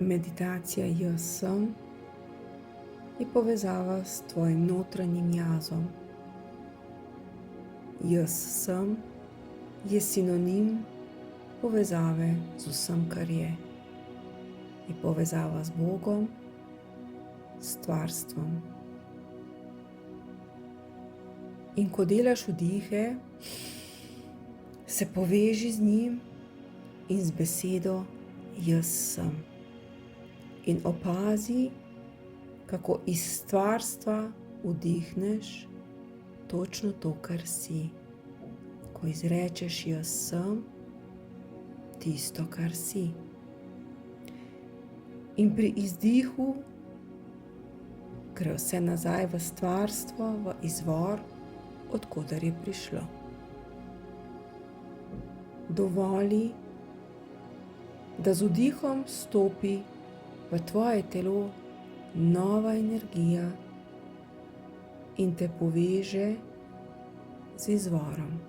Meditacija jaz sem je povezava s tvojim notranjim jazom. Jaz sem je sinonim povezave z vsem, kar je. Je povezava z Bogom, s stvarstvom. In ko delaš vdihe, se poveži z njim in z besedo jaz sem. In opazi, kako iz stvarstva vdihneš točno to, kar si. Ko izrečeš jaz sem, tisto, kar si. In pri izdihu gre vse nazaj v stvarstvo, v izvor, od koder je prišlo. Dovoli, da z vdihom stopi v tvoje telo nova energija in te poveže z izvorom.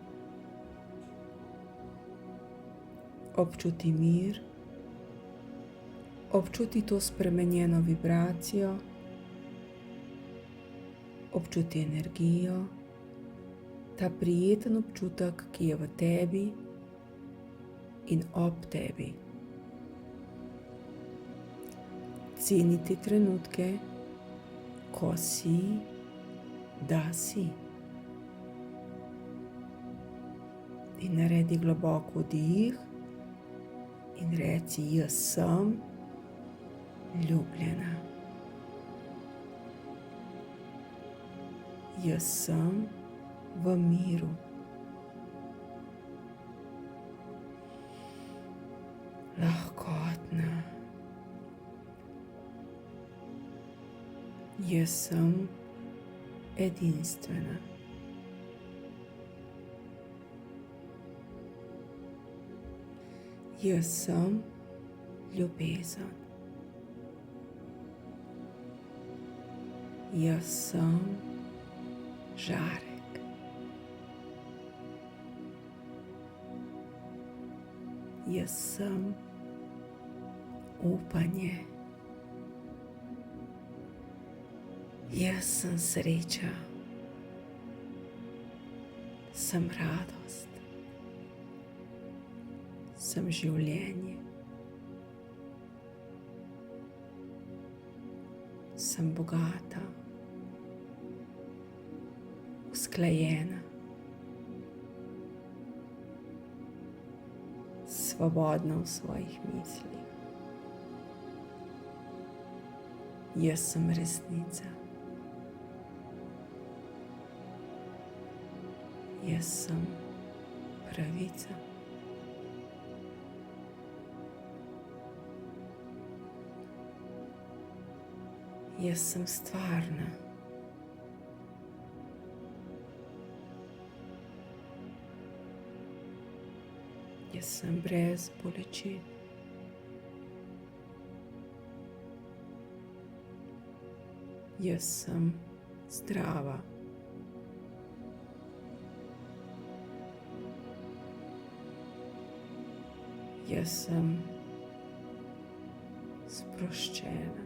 Občuti mir, občuti to spremenjeno vibracijo, občuti energijo, ta prijeten občutek, ki je v tebi in ob tebi. Ceniti trenutke, ko si, da si. In naredi globok vdih in reci jaz sem ljubljena. Jaz sem v miru. Lahkotna. Jaz sem edinstvena. Jaz sem ljubezen. Jaz sem žarek. Jaz sem upanje. Jaz sem sreča. Sem radost. Sem življenje. Sem bogata. Usklajena. Svobodna v svojih mislih. Jaz sem resnica. Jaz sem pravica. Jaz sem stvarna. Jaz sem brez bolečin. Jaz sem zdrava. Jaz sem sproščena.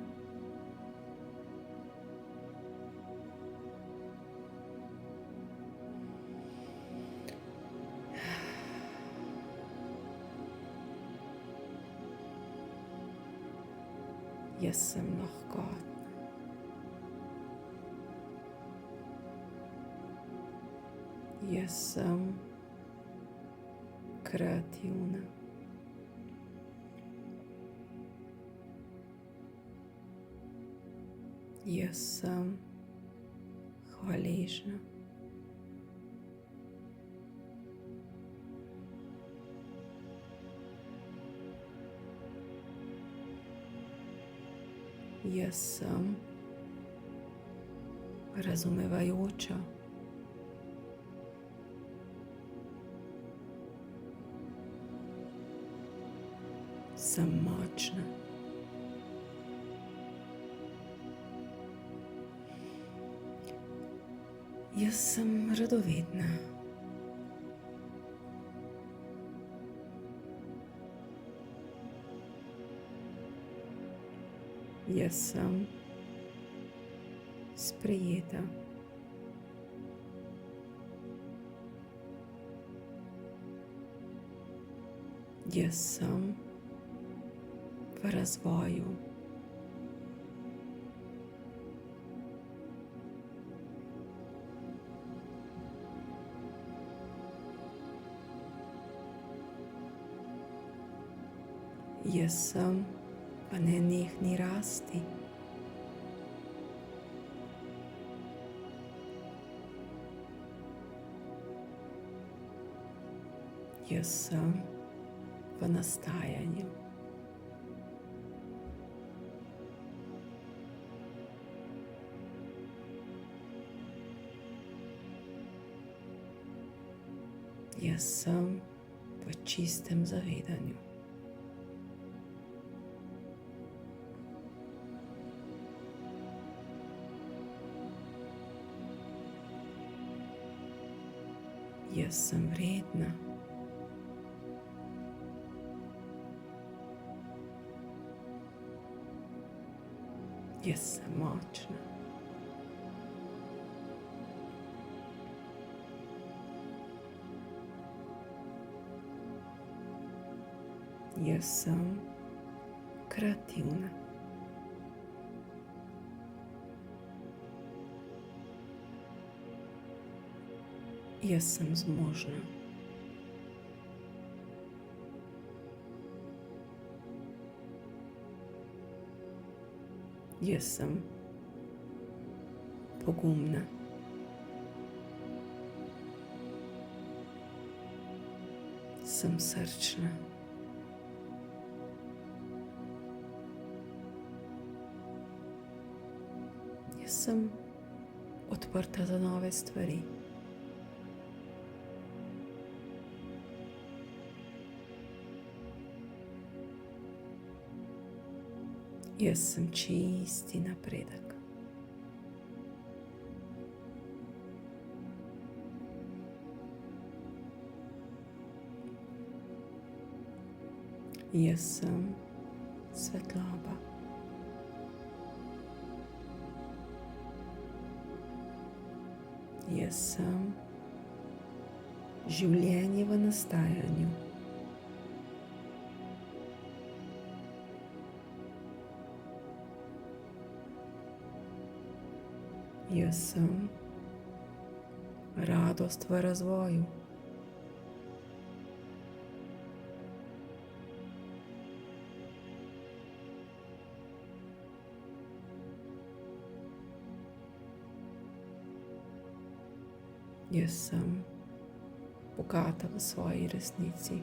Jaz sem lahkotna. Jaz sem kreativna. Jaz sem hvaležna. Jaz sem razumevajoča. Sem močna. Jaz sem radovedna. Jaz sem sprejeta. Jaz sem v razvoju. Jaz sem v nenehni rasti. Jaz sem v nastajanju. Jaz sem v čistem zavedanju. Jaz sem vredna. Jaz sem močna. Jaz sem kreativna. Jaz sem zmožna. Jaz sem pogumna. Sem srčna. Jaz sem odprta za nove stvari. Jaz sem čisti napredek. Jaz sem svetloba. Jaz sem življenje v nastajanju. Jaz sem radost v razvoju. Jaz sem bogata v svoji resnici.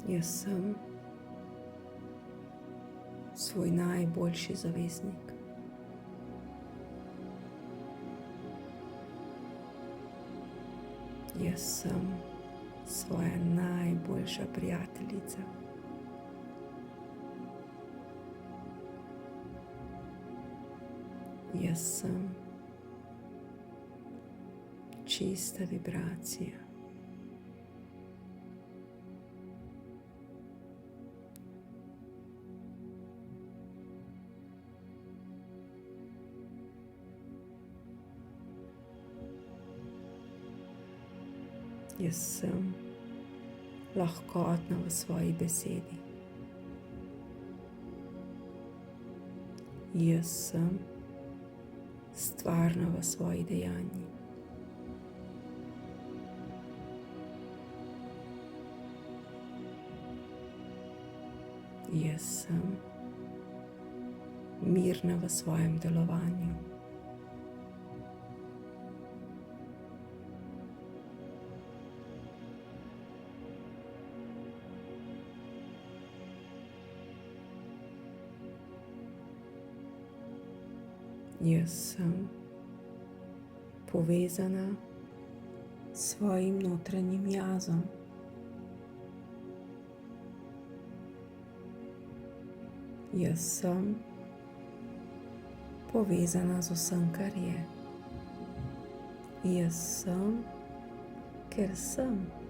Jaz sem svoj najboljši zaveznik. Jaz sem svoja najboljša prijateljica. Jaz sem čista vibracija. Jaz sem lahkotna v svoji besedi. Jaz sem stvarna v svoji dejanji. Jaz sem mirna v svojem delovanju. Jaz sem povezana s svojim notranjim jazom. Jaz sem povezana z vsem, kar je. Jaz sem, ker sem.